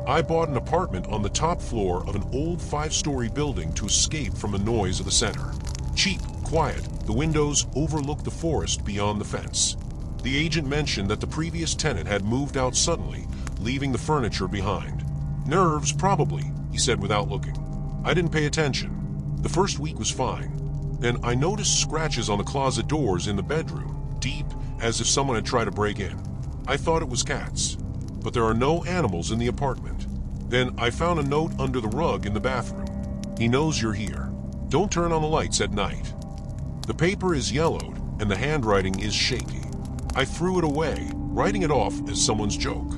I bought an apartment on the top floor of an old 5-story building to escape from the noise of the center. Cheap, quiet, the windows overlook the forest beyond the fence. The agent mentioned that the previous tenant had moved out suddenly, leaving the furniture behind. Nerves, probably, he said without looking. I didn't pay attention. The first week was fine. Then I noticed scratches on the closet doors in the bedroom, deep, as if someone had tried to break in. I thought it was cats. But there are no animals in the apartment. Then I found a note under the rug in the bathroom. He knows you're here. Don't turn on the lights at night. The paper is yellowed and the handwriting is shaky. I threw it away, writing it off as someone's joke.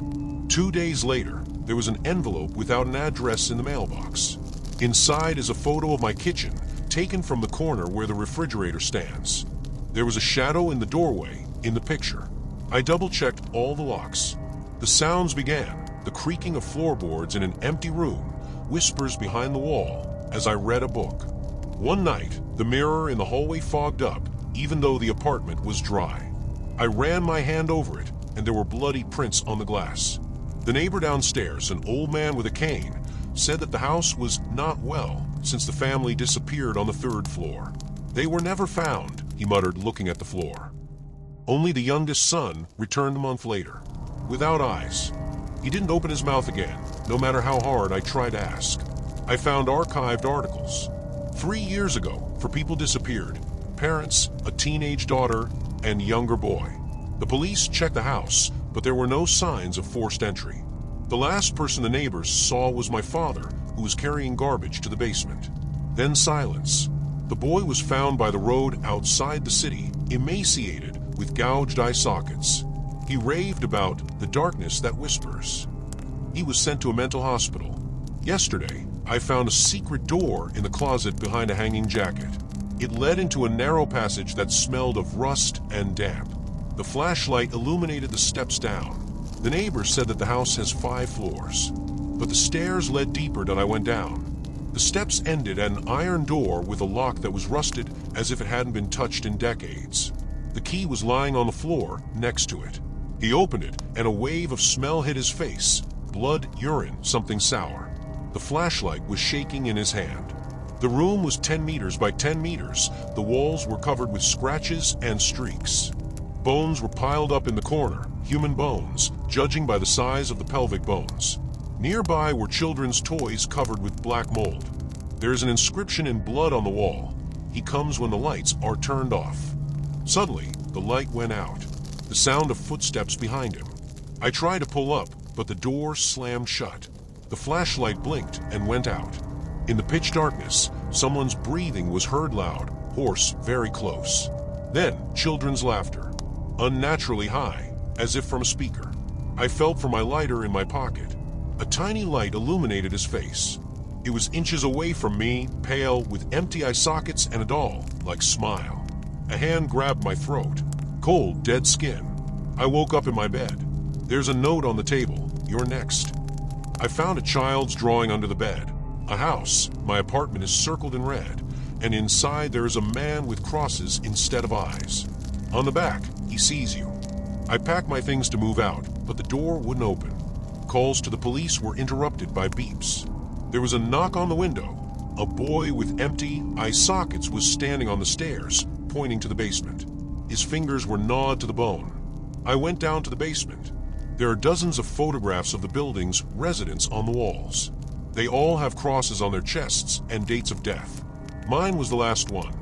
2 days later, there was an envelope without an address in the mailbox. Inside is a photo of my kitchen, taken from the corner where the refrigerator stands. There was a shadow in the doorway in the picture. I double-checked all the locks. The sounds began, the creaking of floorboards in an empty room, whispers behind the wall, as I read a book. One night, the mirror in the hallway fogged up, even though the apartment was dry. I ran my hand over it, and there were bloody prints on the glass. The neighbor downstairs, an old man with a cane, said that the house was not well since the family disappeared on the 3rd floor. They were never found, he muttered, looking at the floor. Only the youngest son returned a month later, without eyes. He didn't open his mouth again, no matter how hard I tried to ask. I found archived articles. 3 years ago, for people disappeared, parents, a teenage daughter, and younger boy. The police checked the house, but there were no signs of forced entry. The last person the neighbors saw was my father, who was carrying garbage to the basement. Then silence. The boy was found by the road outside the city, emaciated, with gouged eye sockets. He raved about the darkness that whispers. He was sent to a mental hospital. Yesterday, I found a secret door in the closet behind a hanging jacket. It led into a narrow passage that smelled of rust and damp. The flashlight illuminated the steps down. The neighbors said that the house has 5 floors, but the stairs led deeper than I went down. The steps ended at an iron door with a lock that was rusted as if it hadn't been touched in decades. The key was lying on the floor next to it. He opened it, and a wave of smell hit his face. Blood, urine, something sour. The flashlight was shaking in his hand. The room was 10 meters by 10 meters. The walls were covered with scratches and streaks. Bones were piled up in the corner, human bones, judging by the size of the pelvic bones. Nearby were children's toys covered with black mold. There is an inscription in blood on the wall. He comes when the lights are turned off. Suddenly, the light went out. The sound of footsteps behind him. I tried to pull up, but the door slammed shut. The flashlight blinked and went out. In the pitch darkness, someone's breathing was heard loud, hoarse, very close. Then, children's laughter. Unnaturally high, as if from a speaker. I felt for my lighter in my pocket. A tiny light illuminated his face. It was inches away from me, pale, with empty eye sockets and a doll-like smile. A hand grabbed my throat. Cold, dead skin. I woke up in my bed. There's a note on the table. You're next. I found a child's drawing under the bed. A house. My apartment is circled in red, and inside there is a man with crosses instead of eyes. On the back, he sees you. I packed my things to move out, but the door wouldn't open. Calls to the police were interrupted by beeps. There was a knock on the window. A boy with empty eye sockets was standing on the stairs, pointing to the basement. His fingers were gnawed to the bone. I went down to the basement. There are dozens of photographs of the building's residents on the walls. They all have crosses on their chests and dates of death. Mine was the last one.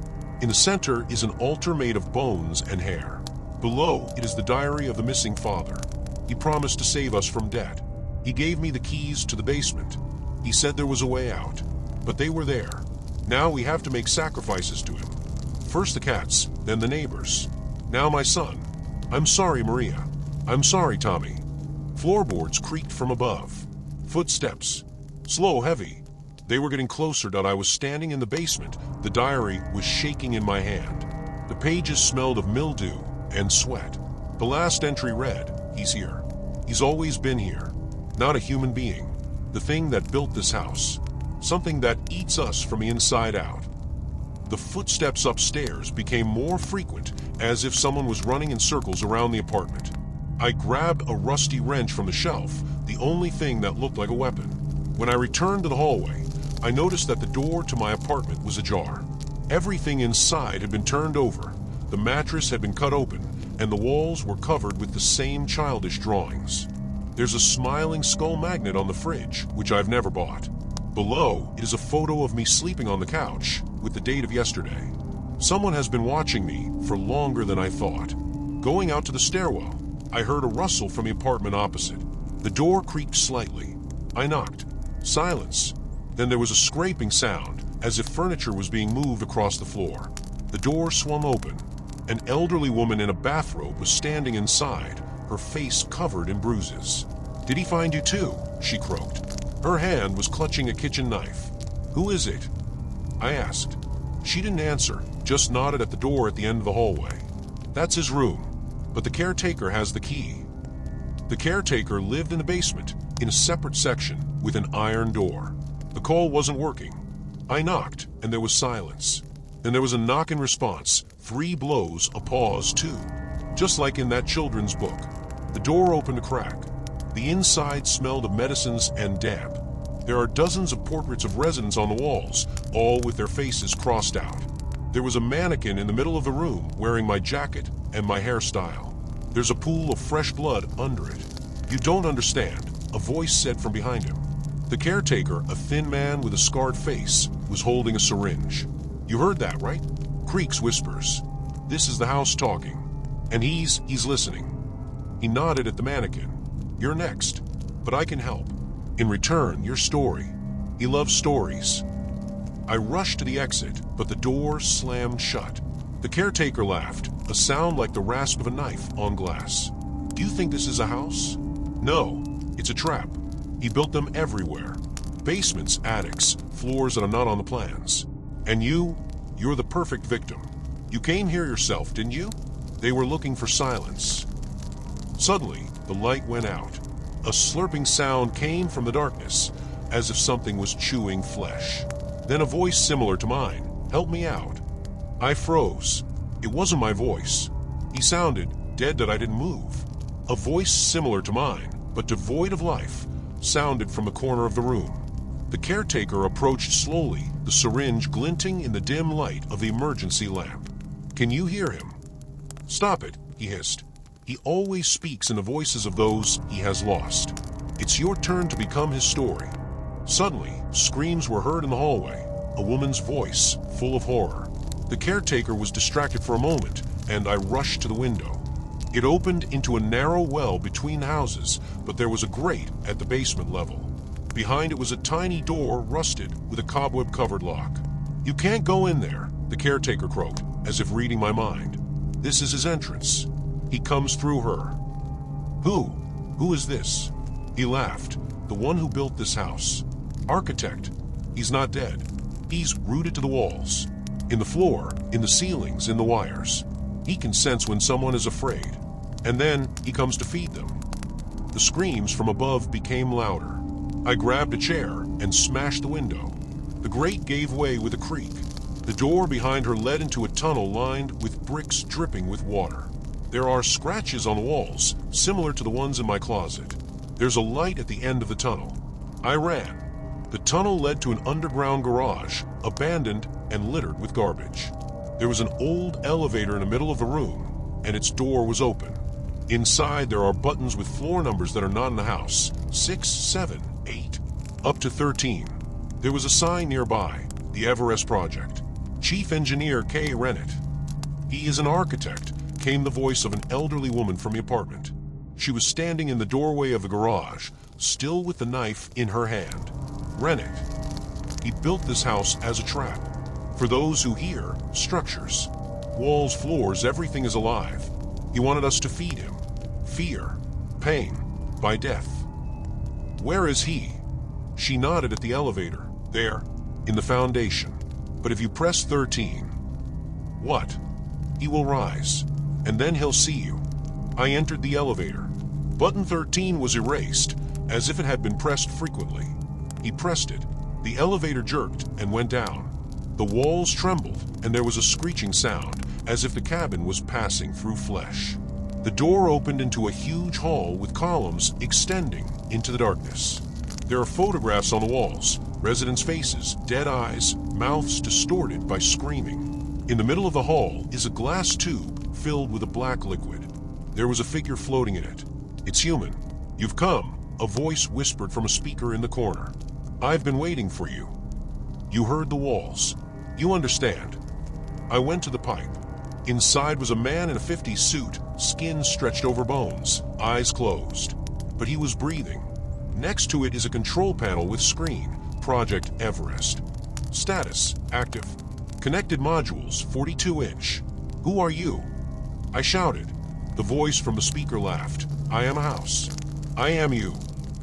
In the center is an altar made of bones and hair. Below, it is the diary of the missing father. He promised to save us from debt. He gave me the keys to the basement. He said there was a way out, but they were there. Now we have to make sacrifices to him. First the cats, then the neighbors. Now my son. I'm sorry, Maria. I'm sorry, Tommy. Floorboards creaked from above. Footsteps. Slow, heavy. They were getting closer. I was standing in the basement. The diary was shaking in my hand. The pages smelled of mildew and sweat. The last entry read, "He's here. He's always been here. Not a human being. The thing that built this house. Something that eats us from the inside out." The footsteps upstairs became more frequent, as if someone was running in circles around the apartment. I grabbed a rusty wrench from the shelf, the only thing that looked like a weapon. When I returned to the hallway, I noticed that the door to my apartment was ajar. Everything inside had been turned over, the mattress had been cut open, and the walls were covered with the same childish drawings. There's a smiling skull magnet on the fridge, which I've never bought. Below, it is a photo of me sleeping on the couch, with the date of yesterday. Someone has been watching me for longer than I thought. Going out to the stairwell, I heard a rustle from the apartment opposite. The door creaked slightly. I knocked. Silence. Then there was a scraping sound, as if furniture was being moved across the floor. The door swung open. An elderly woman in a bathrobe was standing inside, her face covered in bruises. "Did he find you too?" she croaked. Her hand was clutching a kitchen knife. "Who is it?" I asked. She didn't answer, just nodded at the door at the end of the hallway. "That's his room, but the caretaker has the key." The caretaker lived in the basement, in a separate section, with an iron door. The call wasn't working. I knocked, and there was silence. Then there was a knock in response, 3 blows, a pause, 2. Just like in that children's book. The door opened a crack. The inside smelled of medicines and damp. There are dozens of portraits of residents on the walls, all with their faces crossed out. There was a mannequin in the middle of the room wearing my jacket and my hairstyle. There's a pool of fresh blood under it. "You don't understand," a voice said from behind him. The caretaker, a thin man with a scarred face, was holding a syringe. "You heard that, right?" Creaks whispers. "This is the house talking. And he's listening." He nodded at the mannequin. "You're next, but I can help. In return, your story. He loves stories." I rushed to the exit, but the door slammed shut. The caretaker laughed, a sound like the rasp of a knife on glass. "Do you think this is a house?" "No, it's a trap. He built them everywhere. Basements, attics, floors that are not on the plans. And you're the perfect victim. You came here yourself, didn't you?" They were looking for silence. Suddenly, the light went out. A slurping sound came from the darkness, as if something was chewing flesh. Then a voice similar to mine, "Help me out." I froze. It wasn't my voice. He sounded dead that I didn't move. A voice similar to mine, but devoid of life, sounded from the corner of the room. The caretaker approached slowly, the syringe glinting in the dim light of the emergency lamp. "Can you hear him?" "Stop it," he hissed. "He always speaks in the voices of those he has lost. It's your turn to become his story." Suddenly, screams were heard in the hallway, a woman's voice, full of horror. The caretaker was distracted for a moment, and I rushed to the window. It opened into a narrow well between houses, but there was a grate at the basement level. Behind it was a tiny door, rusted, with a cobweb-covered lock. "You can't go in there," the caretaker croaked, as if reading my mind. "This is his entrance. He comes through her." Who is this?" He laughed. "The one who built this house. Architect. He's not dead. He's rooted to the walls. In the floor, in the ceilings, in the wires. He can sense when someone is afraid. And then he comes to feed them." The screams from above became louder. I grabbed a chair and smashed the window. The grate gave way with a creak. The door behind her led into a tunnel lined with bricks dripping with water. There are scratches on the walls, similar to the ones in my closet. There's a light at the end of the tunnel. I ran. The tunnel led to an underground garage, abandoned and littered with garbage. There was an old elevator in the middle of the room, and its door was open. Inside, there are buttons with floor numbers that are not in the house. 6, 7, 8, up to 13. There was a sign nearby, the Everest Project. Chief Engineer K. Rennett. "He is an architect," came the voice of an elderly woman from the apartment. She was standing in the doorway of the garage, still with the knife in her hand. "Rennett. He built this house as a trap. For those who hear, structures. Walls, floors, everything is alive. He wanted us to feed him. Fear. Pain. By death." "Where is he?" She nodded at the elevator. "There. In the foundation. But if you press 13... "What?" "He will rise. And then he'll see you." I entered the elevator. Button 13 was erased, as if it had been pressed frequently. He pressed it. The elevator jerked and went down. The walls trembled, and there was a screeching sound, as if the cabin was passing through flesh. The door opened into a huge hall with columns extending into the darkness. There are photographs on the walls, residents' faces, dead eyes, mouths distorted by screaming. In the middle of the hall is a glass tube filled with a black liquid. There was a figure floating in it. "It's human. You've come," a voice whispered from a speaker in the corner. "I've been waiting for you." You heard the walls. You understand. I went to the pipe. Inside was a man in a 50s suit, skin stretched over bones, eyes closed. But he was breathing. Next to it is a control panel with screen, Project Everest. Status, active. Connected modules, 42-inch. "Who are you?" I shouted. The voice from the speaker laughed. "I am a house. I am you.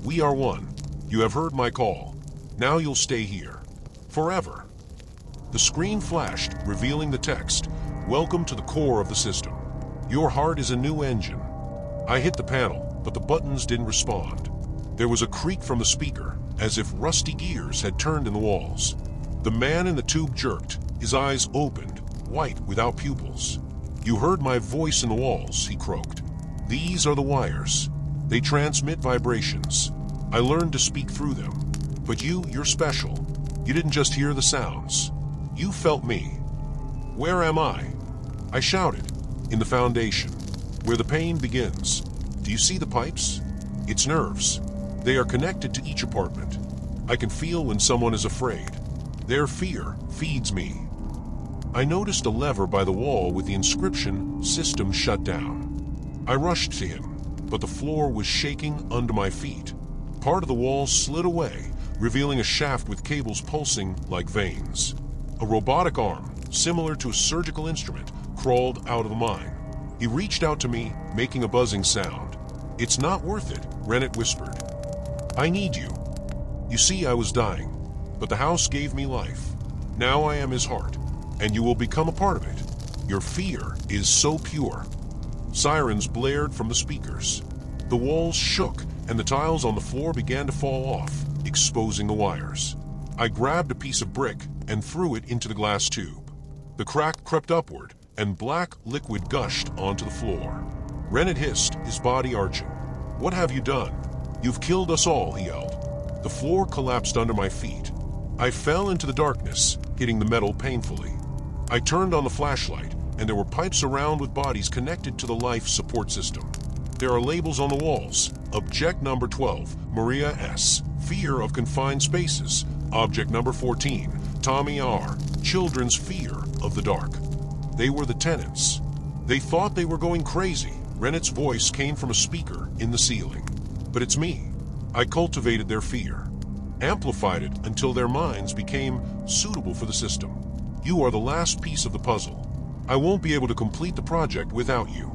We are one. You have heard my call. Now you'll stay here. Forever." The screen flashed, revealing the text, "Welcome to the core of the system. Your heart is a new engine." I hit the panel, but the buttons didn't respond. There was a creak from the speaker, as if rusty gears had turned in the walls. The man in the tube jerked, his eyes opened, white without pupils. "You heard my voice in the walls," he croaked. "These are the wires. They transmit vibrations. I learned to speak through them. But you're special. You didn't just hear the sounds. You felt me." "Where am I?" I shouted. "In the foundation, where the pain begins. Do you see the pipes? It's nerves. They are connected to each apartment. I can feel when someone is afraid. Their fear feeds me." I noticed a lever by the wall with the inscription, "System shut down." I rushed to him, but the floor was shaking under my feet. Part of the wall slid away, revealing a shaft with cables pulsing like veins. A robotic arm, similar to a surgical instrument, crawled out of the mine. He reached out to me, making a buzzing sound. "It's not worth it," Rennet whispered. "I need you. You see, I was dying, but the house gave me life. Now I am his heart, and you will become a part of it. Your fear is so pure." Sirens blared from the speakers. The walls shook, and the tiles on the floor began to fall off, exposing the wires. I grabbed a piece of brick and threw it into the glass tube. The crack crept upward, and black liquid gushed onto the floor. Rennet hissed, his body arching. "What have you done? You've killed us all," he yelled. The floor collapsed under my feet. I fell into the darkness, hitting the metal painfully. I turned on the flashlight, and there were pipes around with bodies connected to the life support system. There are labels on the walls. Object number 12, Maria S. Fear of confined spaces. Object number 14, Tommy R. Children's fear of the dark. They were the tenants. They thought they were going crazy. Rennet's voice came from a speaker in the ceiling. "But it's me. I cultivated their fear, amplified it until their minds became suitable for the system. You are the last piece of the puzzle. I won't be able to complete the project without you."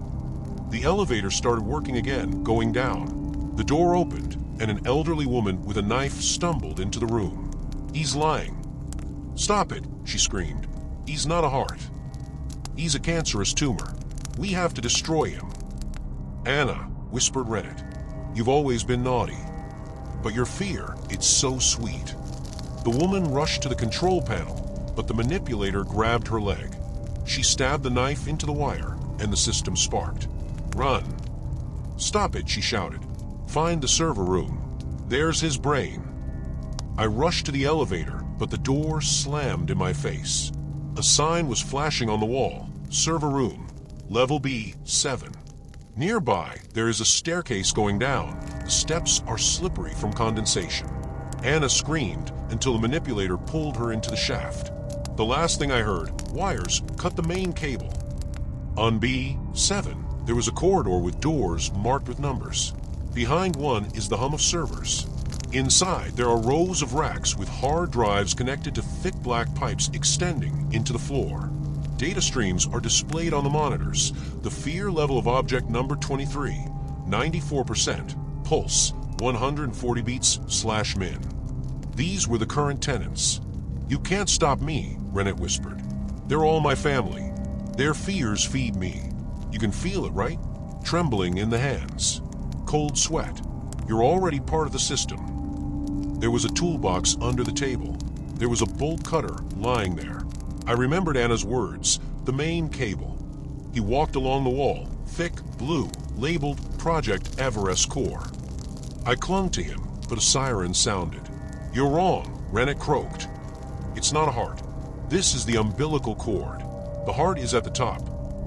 The elevator started working again, going down. The door opened, and an elderly woman with a knife stumbled into the room. "He's lying." "Stop it," she screamed. "He's not a heart. He's a cancerous tumor. We have to destroy him." "Anna," whispered Rennet, "you've always been naughty. But your fear, it's so sweet." The woman rushed to the control panel, but the manipulator grabbed her leg. She stabbed the knife into the wire, and the system sparked. "Run." "Stop it," she shouted. "Find the server room. There's his brain." I rushed to the elevator, but the door slammed in my face. A sign was flashing on the wall, "Server room, level B7." Nearby, there is a staircase going down. The steps are slippery from condensation. Anna screamed until the manipulator pulled her into the shaft. The last thing I heard, wires cut the main cable. On B7, there was a corridor with doors marked with numbers. Behind one is the hum of servers. Inside, there are rows of racks with hard drives connected to thick black pipes extending into the floor. Data streams are displayed on the monitors. The fear level of object number 23, 94%, pulse, 140 beats/min. These were the current tenants. "You can't stop me," Rennet whispered. "They're all my family. Their fears feed me. You can feel it, right? Trembling in the hands. Cold sweat. You're already part of the system." There was a toolbox under the table. There was a bolt cutter lying there. I remembered Anna's words, "the main cable." He walked along the wall, thick, blue, labeled Project Everest Core. I clung to him, but a siren sounded. "You're wrong," Rennet croaked. "It's not a heart. This is the umbilical cord. The heart is at the top.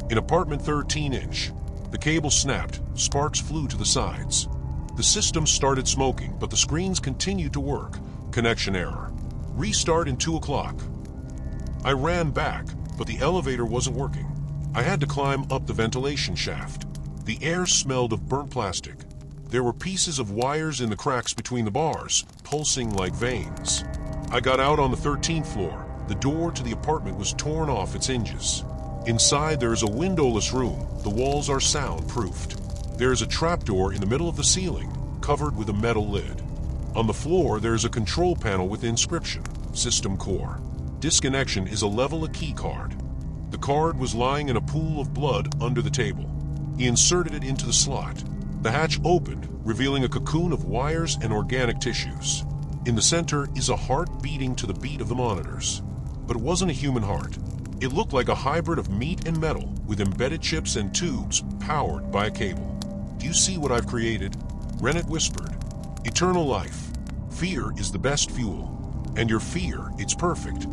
In apartment 13-inch. The cable snapped, sparks flew to the sides. The system started smoking, but the screens continued to work. Connection error. Restart in 2 o'clock. I ran back, but the elevator wasn't working. I had to climb up the ventilation shaft. The air smelled of burnt plastic. There were pieces of wires in the cracks between the bars, pulsing like veins. I got out on the 13th floor. The door to the apartment was torn off its hinges. Inside there is a windowless room. The walls are soundproofed. There is a trapdoor in the middle of the ceiling, covered with a metal lid. On the floor there is a control panel with the inscription, System Core. Disconnection is a level a key card. The card was lying in a pool of blood under the table. He inserted it into the slot. The hatch opened, revealing a cocoon of wires and organic tissues. In the center is a heart beating to the beat of the monitors. But it wasn't a human heart. It looked like a hybrid of meat and metal, with embedded chips and tubes powered by a cable. "Do you see what I've created?" Rennet whispered. "Eternal life. Fear is the best fuel. And your fear, it's perfect."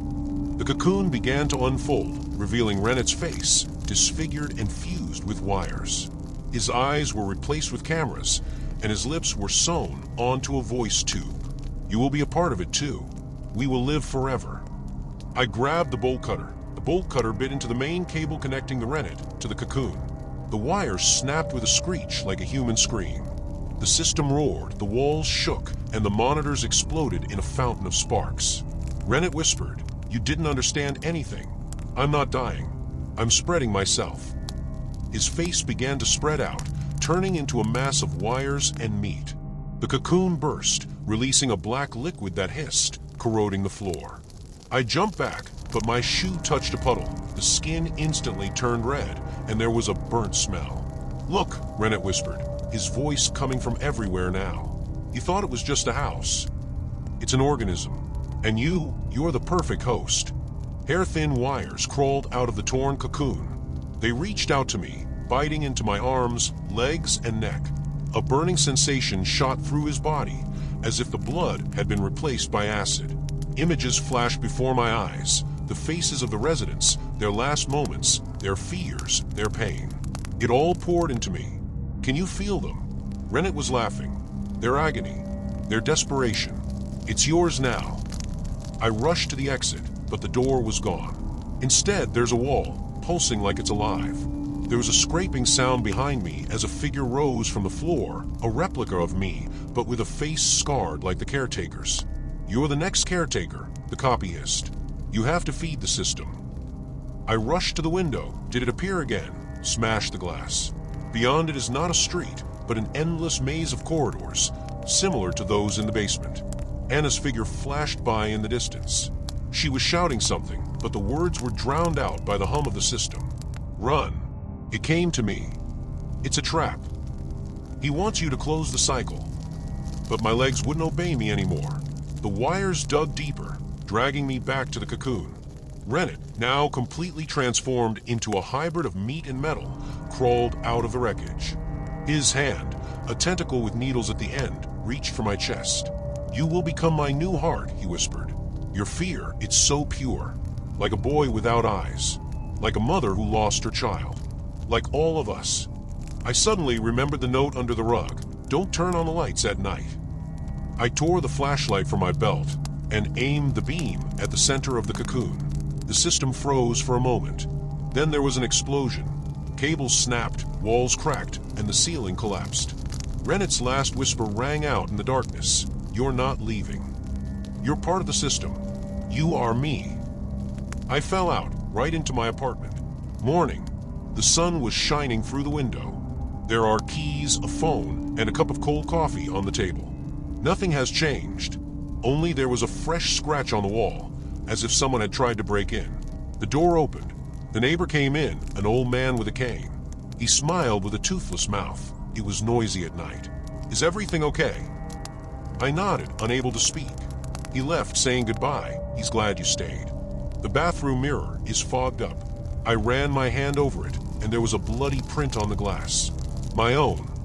The cocoon began to unfold, revealing Rennet's face, disfigured and fused with wires. His eyes were replaced with cameras, and his lips were sewn onto a voice tube. "You will be a part of it too. We will live forever." I grabbed the bolt cutter. The bolt cutter bit into the main cable connecting the Rennet to the cocoon. The wires snapped with a screech like a human scream. The system roared, the walls shook, and the monitors exploded in a fountain of sparks. Rennet whispered, "You didn't understand anything. I'm not dying. I'm spreading myself." His face began to spread out, turning into a mass of wires and meat. The cocoon burst, releasing a black liquid that hissed, corroding the floor. I jumped back, but my shoe touched a puddle. The skin instantly turned red, and there was a burnt smell. "Look," Rennet whispered, his voice coming from everywhere now. "You thought it was just a house. It's an organism. And you're the perfect host." Hair-thin wires crawled out of the torn cocoon. They reached out to me, biting into my arms, legs, and neck. A burning sensation shot through his body, as if the blood had been replaced by acid. Images flashed before my eyes, the faces of the residents, their last moments, their fears, their pain. It all poured into me. "Can you feel them?" Rennet was laughing. "Their agony, their desperation. It's yours now." I rushed to the exit, but the door was gone. Instead, there's a wall, pulsing like it's alive. There was a scraping sound behind me as a figure rose from the floor, a replica of me, but with a face scarred like the caretaker's. "You're the next caretaker," the copy hissed. "You have to feed the system." I rushed to the window. Did it appear again? Smashed the glass. Beyond it is not a street, but an endless maze of corridors, similar to those in the basement. Anna's figure flashed by in the distance. She was shouting something, but the words were drowned out by the hum of the system. "Run." It came to me. "It's a trap. He wants you to close the cycle." But my legs wouldn't obey me anymore. The wires dug deeper, dragging me back to the cocoon. Rennet, now completely transformed into a hybrid of meat and metal, crawled out of the wreckage. His hand, a tentacle with needles at the end, reached for my chest. "You will become my new heart," he whispered. "Your fear, it's so pure. Like a boy without eyes. Like a mother who lost her child. Like all of us." I suddenly remembered the note under the rug. "Don't turn on the lights at night." I tore the flashlight from my belt and aimed the beam at the center of the cocoon. The system froze for a moment. Then there was an explosion. Cables snapped, walls cracked, and the ceiling collapsed. Rennet's last whisper rang out in the darkness. "You're not leaving. You're part of the system. You are me." I fell out, right into my apartment. Morning. The sun was shining through the window. There are keys, a phone, and a cup of cold coffee on the table. Nothing has changed. Only there was a fresh scratch on the wall, as if someone had tried to break in. The door opened. The neighbor came in, an old man with a cane. He smiled with a toothless mouth. It was noisy at night. "Is everything okay?" I nodded, unable to speak. He left, saying goodbye. "He's glad you stayed." The bathroom mirror is fogged up. I ran my hand over it, and there was a bloody print on the glass. My own.